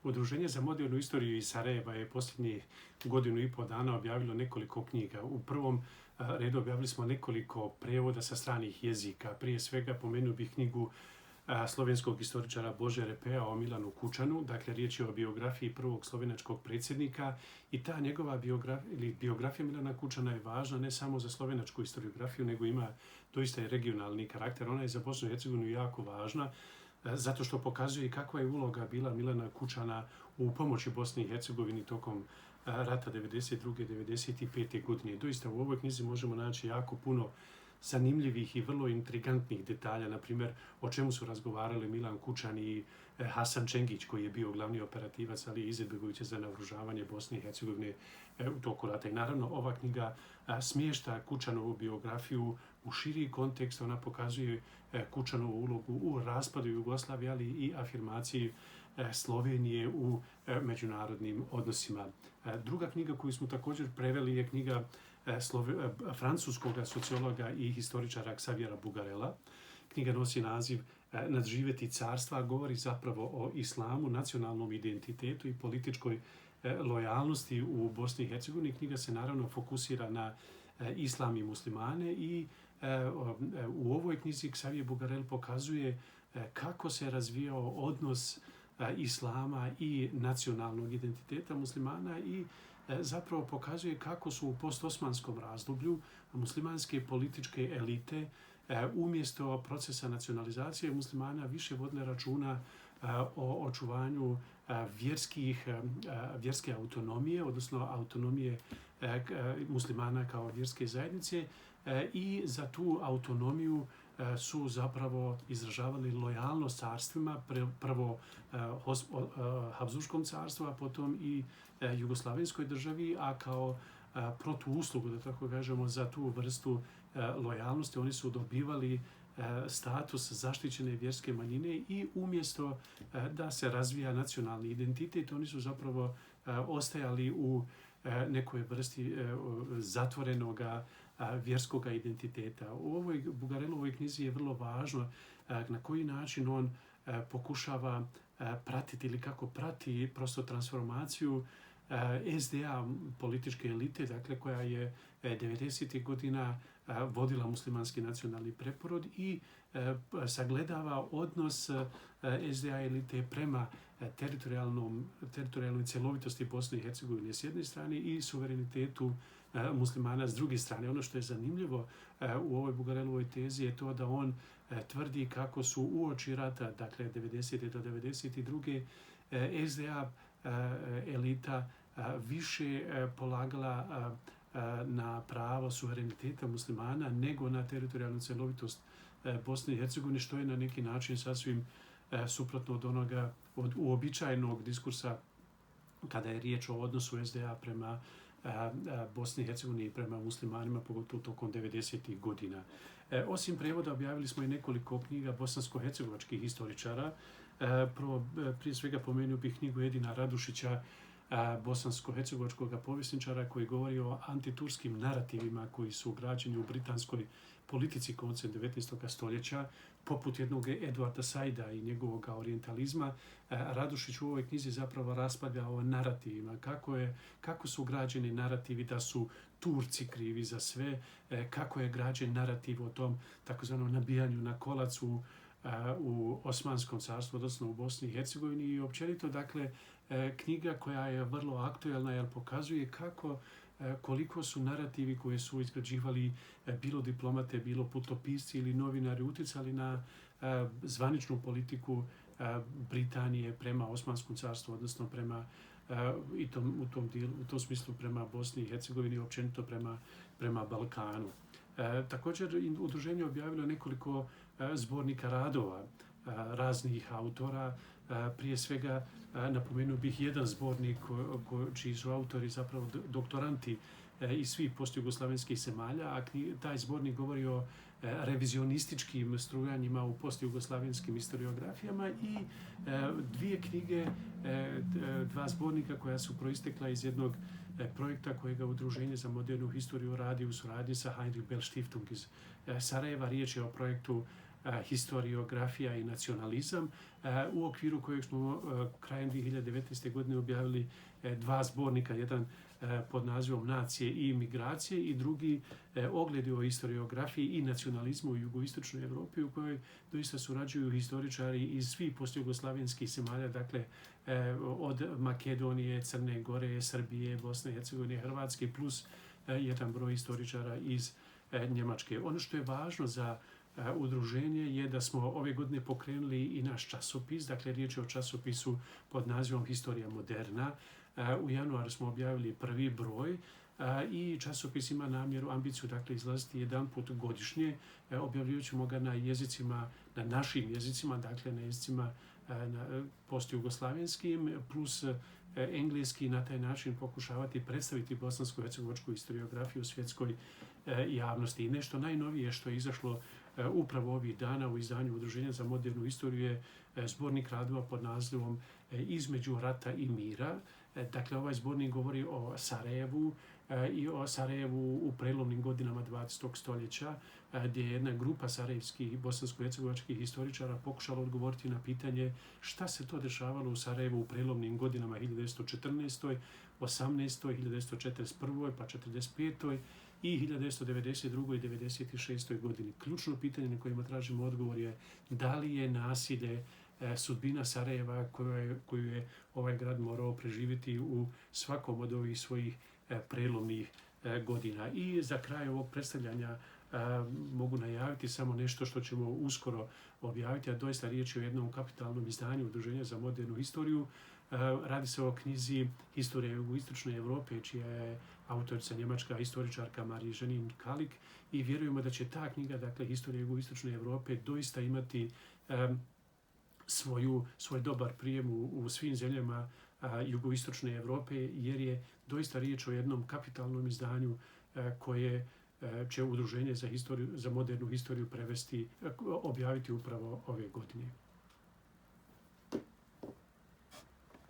Udruženje za modernu istoriju iz Sarajeva je posljednjih 1.5 dana objavilo nekoliko knjiga. U prvom redu objavili smo nekoliko prevoda sa stranih jezika. Prije svega pomenuo bih knjigu slovenskog historičara Bože Repea o Milanu Kučanu. Dakle, riječ je o biografiji prvog slovenačkog predsjednika i ta njegova biografija Milana Kučana je važna ne samo za slovenačku historiografiju, nego ima doista i regionalni karakter. Ona je za Bosnu i Hercegovinu jako važna, zato što pokazuje kakva je uloga bila Milana Kučana u pomoći Bosni i Hercegovini tokom rata 92. 95. godine. Doista u ovoj knjizi možemo naći jako puno zanimljivih i vrlo intrigantnih detalja, na primjer o čemu su razgovarali Milan Kučan i Hasan Čengić, koji je bio glavni operativac Ali Izetbegovića za naoružavanje Bosne i Hercegovine u toku rata. I naravno ova knjiga smješta Kučanovu biografiju u širi kontekst. Ona pokazuje Kučanovu ulogu u raspadu Jugoslavije, ali i afirmaciji Slovenije u međunarodnim odnosima. Druga knjiga koju smo također preveli je knjiga francuskog sociologa i historičara Xaviera Bugarela. Knjiga nosi naziv Nadživjeti carstva, govori zapravo o islamu, nacionalnom identitetu i političkoj lojalnosti u Bosni i Hercegovini. Knjiga se naravno fokusira na islam i muslimane i u ovoj knjizi Xavier Bugarel pokazuje kako se razvijao odnos islama i nacionalnog identiteta muslimana i zapravo pokazuje kako su u postosmanskom razdoblju muslimanske političke elite umjesto procesa nacionalizacije muslimana više vodile računa o očuvanju vjerske autonomije, odnosno autonomije muslimana kao vjerske zajednice, i za tu autonomiju su zapravo izražavali lojalnost carstvima, prvo Habsburškom carstvu, a potom i Jugoslavenskoj državi, a kao protuuslugu, da tako kažemo, za tu vrstu lojalnosti oni su dobivali status zaštićene vjerske manjine i umjesto da se razvija nacionalni identitet, oni su zapravo ostajali u nekoj vrsti zatvorenog vjerskog identiteta. U ovoj Bugarelovoj knjizi je vrlo važno na koji način on pokušava pratiti ili kako prati prosto transformaciju SDA političke elite, dakle koja je 90. godina vodila muslimanski nacionalni preporod i sagledava odnos SDA elite prema teritorijalnoj cjelovitosti Bosne i Hercegovine s jedne strane i suverenitetu muslimana s druge strane. Ono što je zanimljivo u ovoj Bugarelovoj tezi je to da on tvrdi kako su uoči rata, dakle 90. do 92. SDA elita više polagala na pravo suvereniteta muslimana nego na teritorijalnu cjelovitost Bosne i Hercegovine, što je na neki način sasvim suprotno od onoga, od uobičajenog diskursa kada je riječ o odnosu SDA prema Bosni i Hercegovini i prema muslimanima, pogotovo tokom 90. godina. Osim prevoda objavili smo i nekoliko knjiga bosansko-hercegovačkih historičara. Prije svega pomenuo bih knjigu Edina Radušića, bosansko-hercegovačkog povjesničara, koji govori o antiturskim narativima koji su ugrađeni u britanskoj politici koncem 19. stoljeća, poput jednog Edwarda Saida i njegovog orijentalizma. Radušić u ovoj knjizi zapravo raspravlja o narativima, kako su ugrađeni narativi da su Turci krivi za sve, kako je građen narativ o tom takozvanom nabijanju na kolac u Osmanskom carstvu, odnosno u Bosni i Hercegovini, i općenito, dakle, knjiga koja je vrlo aktuelna jer pokazuje koliko su narativi koje su izgrađivali bilo diplomate, bilo putopisci ili novinari utjecali na zvaničnu politiku Britanije prema Osmanskom carstvu, odnosno prema u tom smislu prema Bosni i Hercegovini i općenito prema Balkanu. Također, udruženje objavilo nekoliko zbornika radova raznih autora. Prije svega napomenuo bih jedan zbornik čiji su autori zapravo doktoranti iz svih postjugoslavenskih zemalja, a taj zbornik govori o revizionističkim strujanjima u postjugoslavenskim historiografijama i dvije knjige, dva zbornika koja su proistekla iz jednog projekta kojega Udruženje za modernu historiju radi u suradnji sa Heinrich Bell Stiftung iz Sarajeva. Riječ je o projektu historiografija i nacionalizam, u okviru kojeg smo krajem 2019. godine objavili dva zbornika, jedan pod nazivom Nacije i imigracije i drugi ogledi o historiografiji i nacionalizmu u jugoistočnoj Europi, u kojoj doista surađuju historičari iz svih postjugoslavenskih zemalja, dakle od Makedonije, Crne Gore, Srbije, Bosne i Hercegovine, Hrvatske, plus jedan broj historičara iz Njemačke. Ono što je važno za udruženje je da smo ove godine pokrenuli i naš časopis, dakle riječ je o časopisu pod nazivom Historija moderna. U januaru smo objavili prvi broj i časopis ima namjeru, ambiciju, dakle izlaziti jedan put godišnje. Objavljivati ćemo ga na jezicima, na našim jezicima, dakle na jezicima postjugoslavenskim, plus engleski, na taj način pokušavati predstaviti bosansko-hercegovačku historiografiju u svjetskoj javnosti. I nešto najnovije što je izašlo upravo ovih dana u izdanju Udruženja za modernu istoriju je zbornik radova pod nazivom Između rata i mira. Dakle, ovaj zbornik govori o Sarajevu i o Sarajevu u prelomnim godinama 20. stoljeća, gdje je jedna grupa sarajevskih bosansko-hercegovačkih historičara pokušala odgovoriti na pitanje šta se to dešavalo u Sarajevu u prelomnim godinama 1914., 18., 1941., pa 1945. i 1992. i 1996. godini. Ključno pitanje na kojima tražimo odgovor je da li je nasilje sudbina Sarajeva koju je ovaj grad morao preživjeti u svakom od ovih svojih prelomnih godina. I za kraj ovog predstavljanja mogu najaviti samo nešto što ćemo uskoro objaviti, a doista riječ je o jednom kapitalnom izdanju Udruženja za modernu historiju. Radi se o knjizi Historija jugoistočne Europe, čija je autorica njemačka historičarka Marie-Jeanine Kalik, i vjerujemo da će ta knjiga, dakle Historija jugoistočne Europe, doista imati svoj dobar prijem u svim zemljama jugoistočne Europe, jer je doista riječ o jednom kapitalnom izdanju koje će Udruženje za modernu historiju objaviti upravo ove godine.